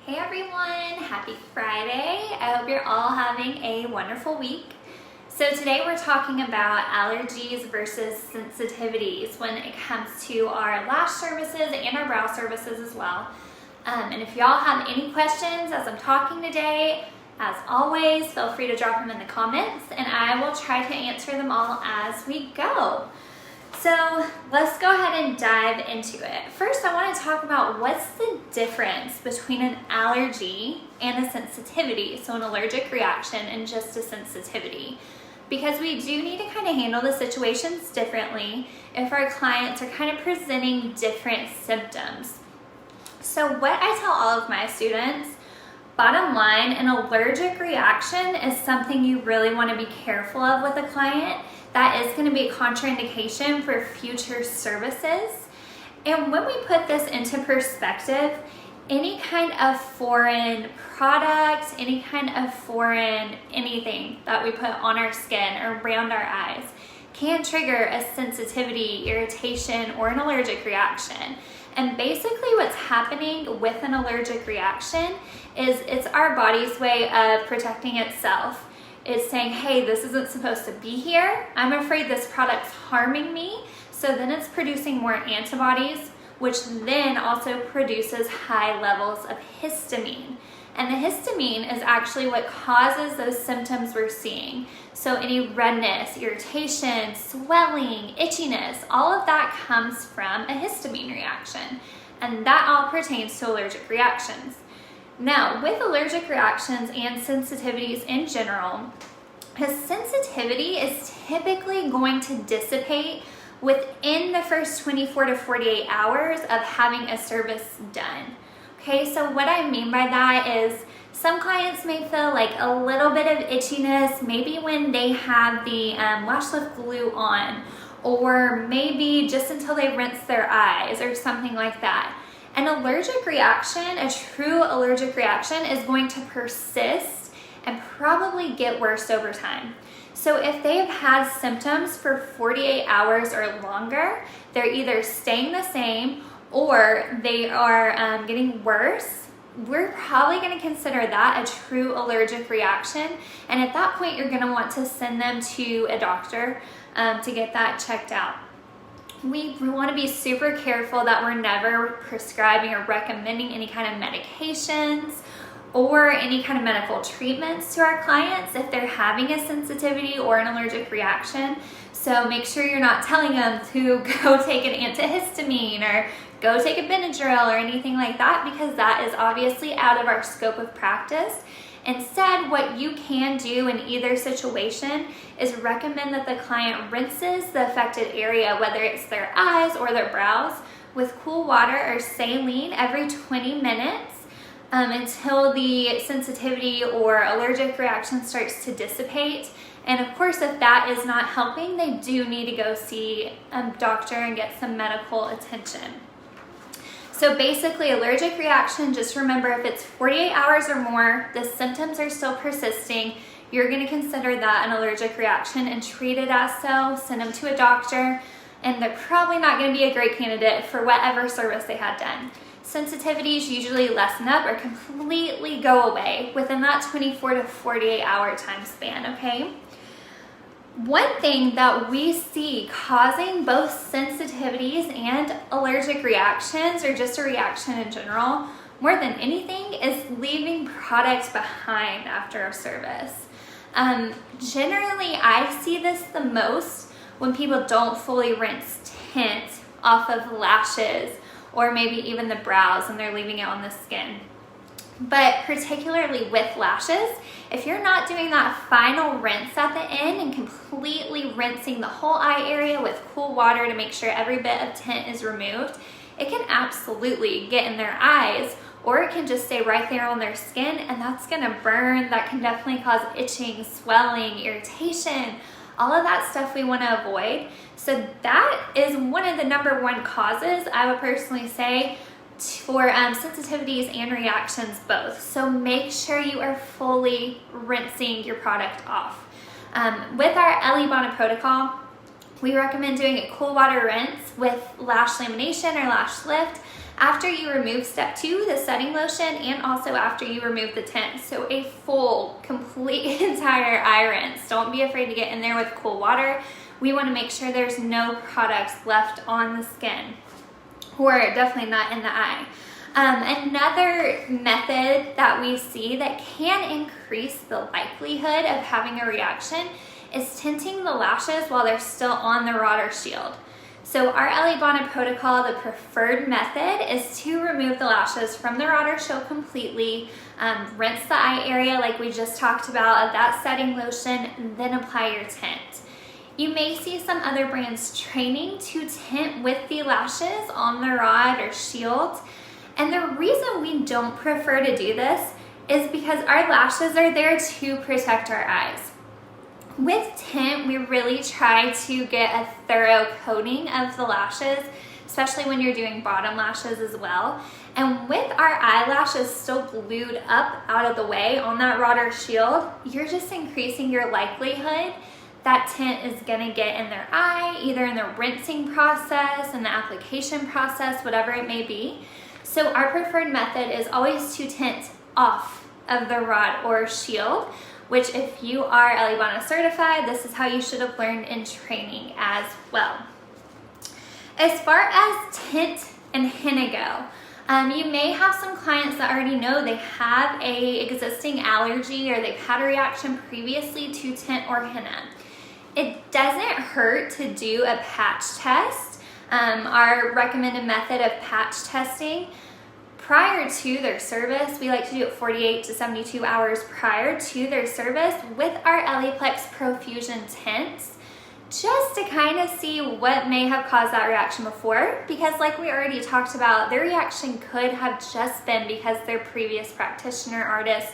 Hey everyone, happy Friday. I hope you're all having a wonderful week. So today we're talking about allergies versus sensitivities when it comes to our lash services and our brow services as well. And if y'all have any questions as I'm talking today, as always, feel free to drop them in the comments and I will try to answer them all as we go. So let's go ahead and dive into it. First, I want to talk about what's the difference between an allergy and a sensitivity, so an allergic reaction and just a sensitivity. Because we do need to kind of handle the situations differently if our clients are kind of presenting different symptoms. So what I tell all of my students, bottom line, an allergic reaction is something you really want to be careful of with a client. That is going to be a contraindication for future services. And when we put this into perspective, any kind of foreign product, any kind of foreign anything that we put on our skin or around our eyes can trigger a sensitivity, irritation, or an allergic reaction. And basically what's happening with an allergic reaction is it's our body's way of protecting itself. It's saying, hey, this isn't supposed to be here. I'm afraid this product's harming me. So then it's producing more antibodies, which then also produces high levels of histamine. And the histamine is actually what causes those symptoms we're seeing. So any redness, irritation, swelling, itchiness, all of that comes from a histamine reaction. And that all pertains to allergic reactions. Now, with allergic reactions and sensitivities in general, a sensitivity is typically going to dissipate within the first 24 to 48 hours of having a service done. Okay, so what I mean by that is some clients may feel like a little bit of itchiness, maybe when they have the lash lift glue on, or maybe just until they rinse their eyes or something like that. An allergic reaction, a true allergic reaction, is going to persist and probably get worse over time. So if they've had symptoms for 48 hours or longer, they're either staying the same or they are getting worse, we're probably going to consider that a true allergic reaction. And at that point, you're going to want to send them to a doctor to get that checked out. We want to be super careful that we're never prescribing or recommending any kind of medications or any kind of medical treatments to our clients if they're having a sensitivity or an allergic reaction. So make sure you're not telling them to go take an antihistamine or go take a Benadryl or anything like that, because that is obviously out of our scope of practice. Instead, what you can do in either situation is recommend that the client rinses the affected area, whether it's their eyes or their brows, with cool water or saline every 20 minutes until the sensitivity or allergic reaction starts to dissipate. And of course, if that is not helping, they do need to go see a doctor and get some medical attention. So basically, allergic reaction, just remember if it's 48 hours or more, the symptoms are still persisting, you're going to consider that an allergic reaction and treat it as so, send them to a doctor, and they're probably not going to be a great candidate for whatever service they had done. Sensitivities usually lessen up or completely go away within that 24 to 48 hour time span, okay? One thing that we see causing both sensitivities and allergic reactions, or just a reaction in general, more than anything, is leaving product behind after a service. Generally, I see this the most when people don't fully rinse tint off of lashes or maybe even the brows and they're leaving it on the skin. But particularly with lashes, if you're not doing that final rinse at the end and completely rinsing the whole eye area with cool water to make sure every bit of tint is removed, it can absolutely get in their eyes, or it can just stay right there on their skin, and that's gonna burn. That can definitely cause itching, swelling, irritation, all of that stuff we wanna avoid. So that is one of the number one causes, I would personally say, for sensitivities and reactions both. So make sure you are fully rinsing your product off. With our Elleebana protocol, we recommend doing a cool water rinse with lash lamination or lash lift after you remove step 2, the setting lotion, and also after you remove the tint. So a full, complete, entire eye rinse. Don't be afraid to get in there with cool water. We want to make sure there's no products left on the skin, or definitely not in the eye. Another method that we see that can increase the likelihood of having a reaction is tinting the lashes while they're still on the rod or shield. So our Elleebana protocol, the preferred method is to remove the lashes from the rod or shield completely, rinse the eye area like we just talked about of that setting lotion, and then apply your tint. You may see some other brands training to tint with the lashes on the rod or shield. And the reason we don't prefer to do this is because our lashes are there to protect our eyes. With tint, we really try to get a thorough coating of the lashes, especially when you're doing bottom lashes as well. And with our eyelashes still glued up out of the way on that rod or shield, you're just increasing your likelihood that tint is gonna get in their eye, either in the rinsing process, in the application process, whatever it may be. So our preferred method is always to tint off of the rod or shield, which if you are Elleebana certified, this is how you should have learned in training as well. As far as tint and henna go, you may have some clients that already know they have a existing allergy or they've had a reaction previously to tint or henna. It doesn't hurt to do a patch test. Our recommended method of patch testing prior to their service, we like to do it 48 to 72 hours prior to their service with our Elleeplex Profusion tints, just to kind of see what may have caused that reaction before, because like we already talked about, their reaction could have just been because their previous practitioner artist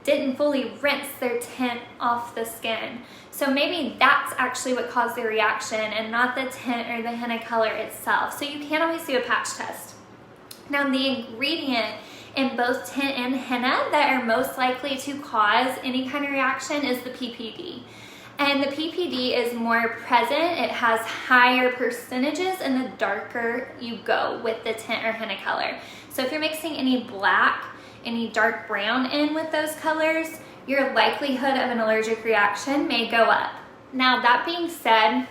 didn't fully rinse their tint off the skin. So maybe that's actually what caused their reaction and not the tint or the henna color itself. So you can always do a patch test. Now the ingredient in both tint and henna that are most likely to cause any kind of reaction is the PPD. And the PPD is more present, it has higher percentages and the darker you go with the tint or henna color. So if you're mixing any black, any dark brown in with those colors, your likelihood of an allergic reaction may go up. Now that being said,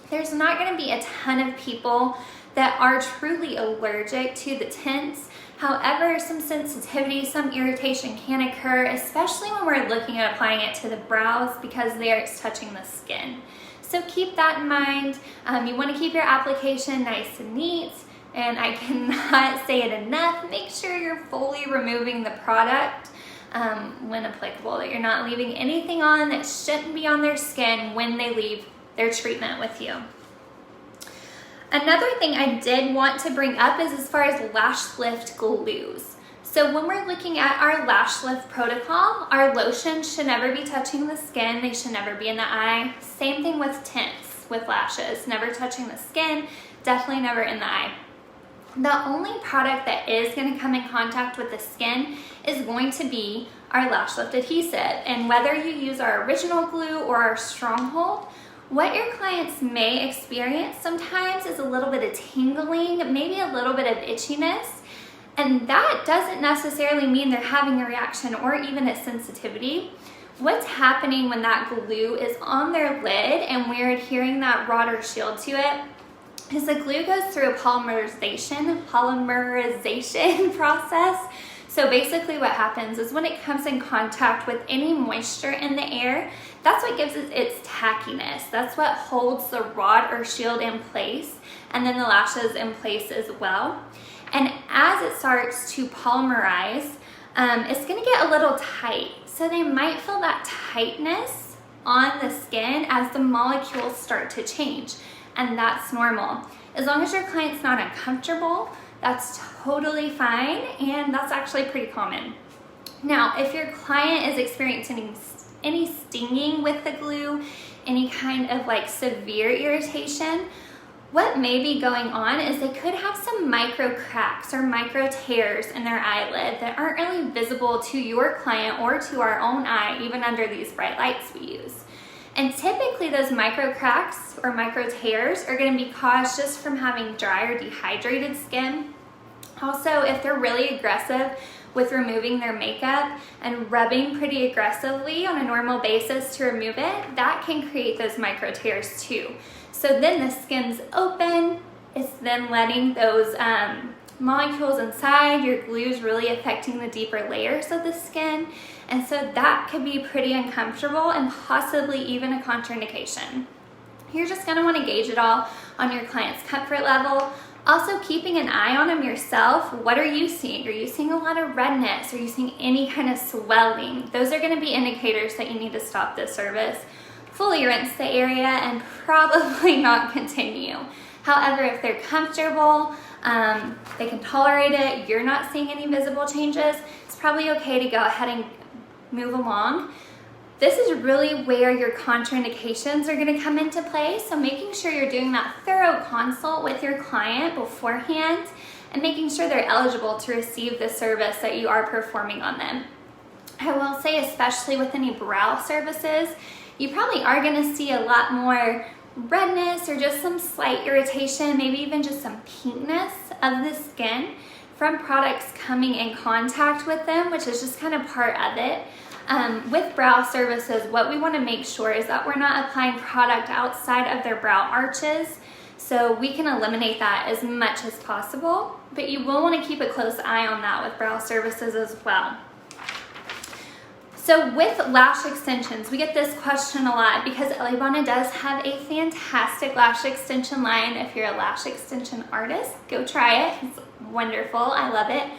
there's not going to be a ton of people that are truly allergic to the tints. However, some sensitivity, some irritation can occur, especially when we're looking at applying it to the brows because there it's touching the skin. So keep that in mind. You want to keep your application nice and neat, and I cannot say it enough, make sure you're fully removing the product when applicable, that you're not leaving anything on that shouldn't be on their skin when they leave their treatment with you. Another thing I did want to bring up is as far as lash lift glues. So when we're looking at our lash lift protocol, our lotion should never be touching the skin. They should never be in the eye. Same thing with tints, with lashes, never touching the skin, definitely never in the eye. The only product that is going to come in contact with the skin is going to be our lash lift adhesive. And whether you use our original glue or our stronghold, what your clients may experience sometimes is a little bit of tingling, maybe a little bit of itchiness, and that doesn't necessarily mean they're having a reaction or even a sensitivity. What's happening when that glue is on their lid and we're adhering that rod or shield to it is the glue goes through a polymerization process. So basically what happens is when it comes in contact with any moisture in the air, that's what gives it its tackiness. That's what holds the rod or shield in place, and then the lashes in place as well. And as it starts to polymerize, it's gonna get a little tight. So they might feel that tightness on the skin as the molecules start to change, and that's normal. As long as your client's not uncomfortable, that's totally fine, and that's actually pretty common. Now, if your client is experiencing any stinging with the glue, any kind of like severe irritation, what may be going on is they could have some micro cracks or micro tears in their eyelid that aren't really visible to your client or to our own eye, even under these bright lights we use. And typically those micro cracks or micro tears are going to be caused just from having dry or dehydrated skin. Also, if they're really aggressive with removing their makeup and rubbing pretty aggressively on a normal basis to remove it, that can create those micro tears too. So then the skin's open, it's then letting those molecules inside, your glue is really affecting the deeper layers of the skin, and so that could be pretty uncomfortable and possibly even a contraindication. You're just going to want to gauge it all on your client's comfort level. Also, keeping an eye on them yourself. What are you seeing? Are you seeing a lot of redness? Are you seeing any kind of swelling? Those are going to be indicators that you need to stop this service, fully rinse the area, and probably not continue. However, if they're comfortable, they can tolerate it, you're not seeing any visible changes, it's probably okay to go ahead and move along. This is really where your contraindications are going to come into play, so making sure you're doing that thorough consult with your client beforehand and making sure they're eligible to receive the service that you are performing on them. I will say, especially with any brow services, you probably are going to see a lot more redness or just some slight irritation, maybe even just some pinkness of the skin from products coming in contact with them, which is just kind of part of it. With brow services, what we want to make sure is that we're not applying product outside of their brow arches, so we can eliminate that as much as possible, but you will want to keep a close eye on that with brow services as well. So with lash extensions, we get this question a lot because Elleebana does have a fantastic lash extension line. If you're a lash extension artist, go try it. It's wonderful. I love it.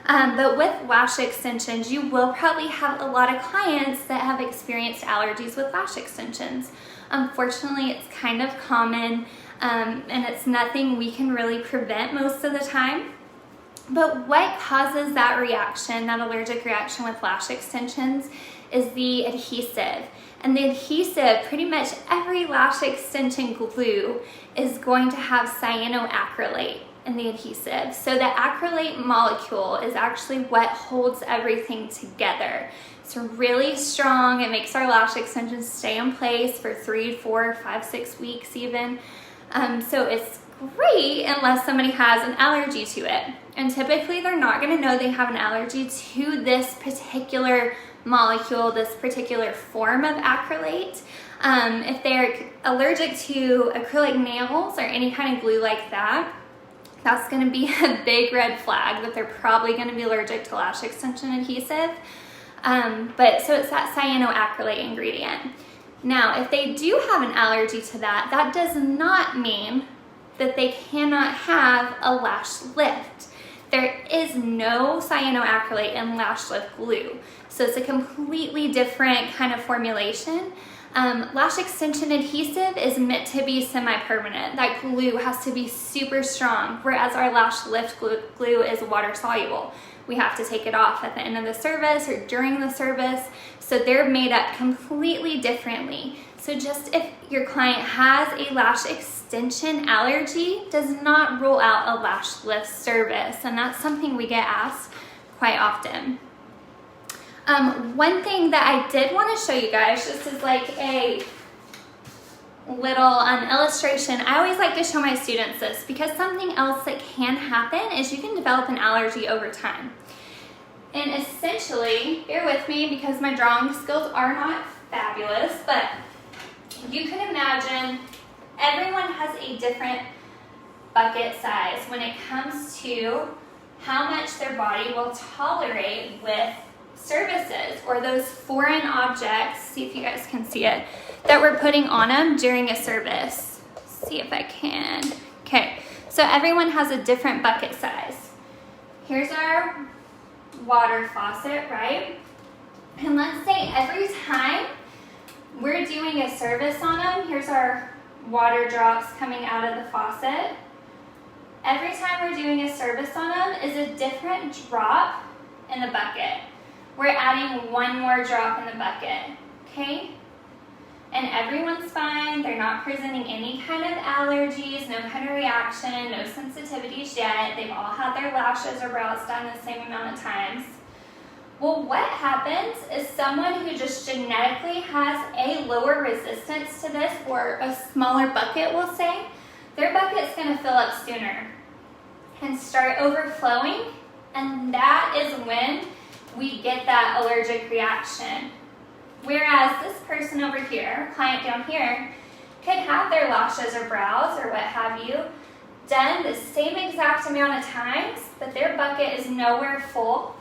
But with lash extensions, you will probably have a lot of clients that have experienced allergies with lash extensions. Unfortunately, it's kind of common, and it's nothing we can really prevent most of the time. But what causes that reaction, that allergic reaction with lash extensions, is the adhesive. And the adhesive, pretty much every lash extension glue is going to have cyanoacrylate in the adhesive. So the acrylate molecule is actually what holds everything together. It's really strong. It makes our lash extensions stay in place for 3, 4, 5, 6 weeks even. So it's great unless somebody has an allergy to it. And typically they're not going to know they have an allergy to this particular molecule, this particular form of acrylate. If they're allergic to acrylic nails or any kind of glue like that, that's going to be a big red flag that they're probably going to be allergic to lash extension adhesive. But so it's that cyanoacrylate ingredient. Now, if they do have an allergy to that, that does not mean that they cannot have a lash lift. There is no cyanoacrylate in lash lift glue. So it's a completely different kind of formulation. Lash extension adhesive is meant to be semi-permanent. That glue has to be super strong, whereas our lash lift glue is water soluble. We have to take it off at the end of the service or during the service. So they're made up completely differently. So just if your client has a lash extension allergy, does not rule out a lash lift service. And that's something we get asked quite often. One thing that I did want to show you guys, just as like a little illustration, I always like to show my students this because something else that can happen is you can develop an allergy over time. And essentially, bear with me because my drawing skills are not fabulous, but you can imagine everyone has a different bucket size when it comes to how much their body will tolerate with services or those foreign objects, see if you guys can see it, that we're putting on them during a service. See if I can. Okay, so everyone has a different bucket size. Here's our water faucet, right? And let's say every time we're doing a service on them, here's our water drops coming out of the faucet. Every time we're doing a service on them is a different drop in the bucket. We're adding one more drop in the bucket, okay? And everyone's fine. They're not presenting any kind of allergies, no kind of reaction, no sensitivities yet. They've all had their lashes or brows done the same amount of times. Well, what happens is someone who just genetically has a lower resistance to this or a smaller bucket, we'll say, their bucket's going to fill up sooner. can start overflowing, and that is when we get that allergic reaction. Whereas this person over here, client down here, could have their lashes or brows or what have you done the same exact amount of times, but their bucket is nowhere full.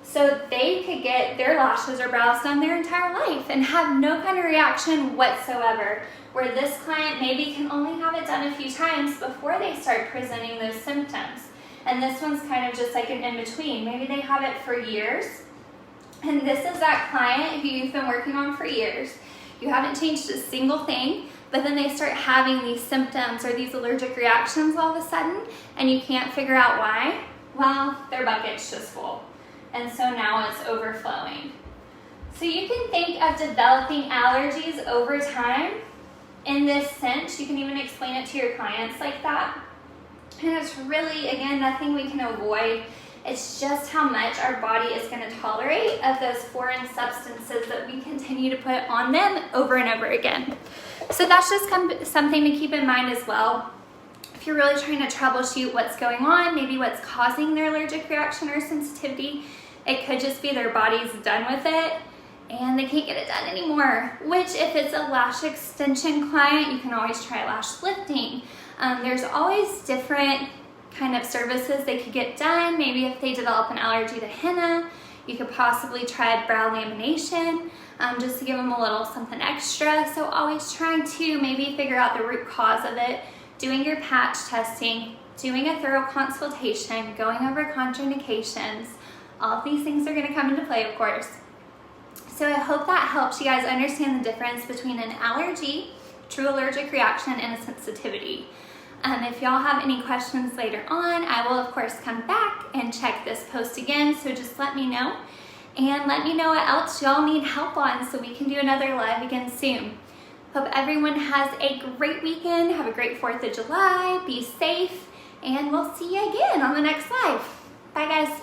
So they could get their lashes or brows done their entire life and have no kind of reaction whatsoever. Where this client maybe can only have it done a few times before they start presenting those symptoms. And this one's kind of just like an in-between. Maybe they have it for years. And this is that client who you've been working on for years. You haven't changed a single thing, but then they start having these symptoms or these allergic reactions all of a sudden, and you can't figure out why. Well, their bucket's just full. And so now it's overflowing. So you can think of developing allergies over time in this sense. You can even explain it to your clients like that. And it's really, again, nothing we can avoid. It's just how much our body is going to tolerate of those foreign substances that we continue to put on them over and over again. So that's just something to keep in mind as well. If you're really trying to troubleshoot what's going on, maybe what's causing their allergic reaction or sensitivity, it could just be their body's done with it and they can't get it done anymore. Which, if it's a lash extension client, you can always try lash lifting. There's always different kind of services they could get done. Maybe if they develop an allergy to henna, you could possibly try brow lamination, just to give them a little something extra. So always trying to maybe figure out the root cause of it, doing your patch testing, doing a thorough consultation, going over contraindications. All of these things are going to come into play, of course. So I hope that helps you guys understand the difference between an allergy, true allergic reaction, and a sensitivity. If y'all have any questions later on, I will of course come back and check this post again, so just let me know. And let me know what else y'all need help on so we can do another live again soon. Hope everyone has a great weekend, have a great 4th of July, be safe, and we'll see you again on the next live. Bye guys.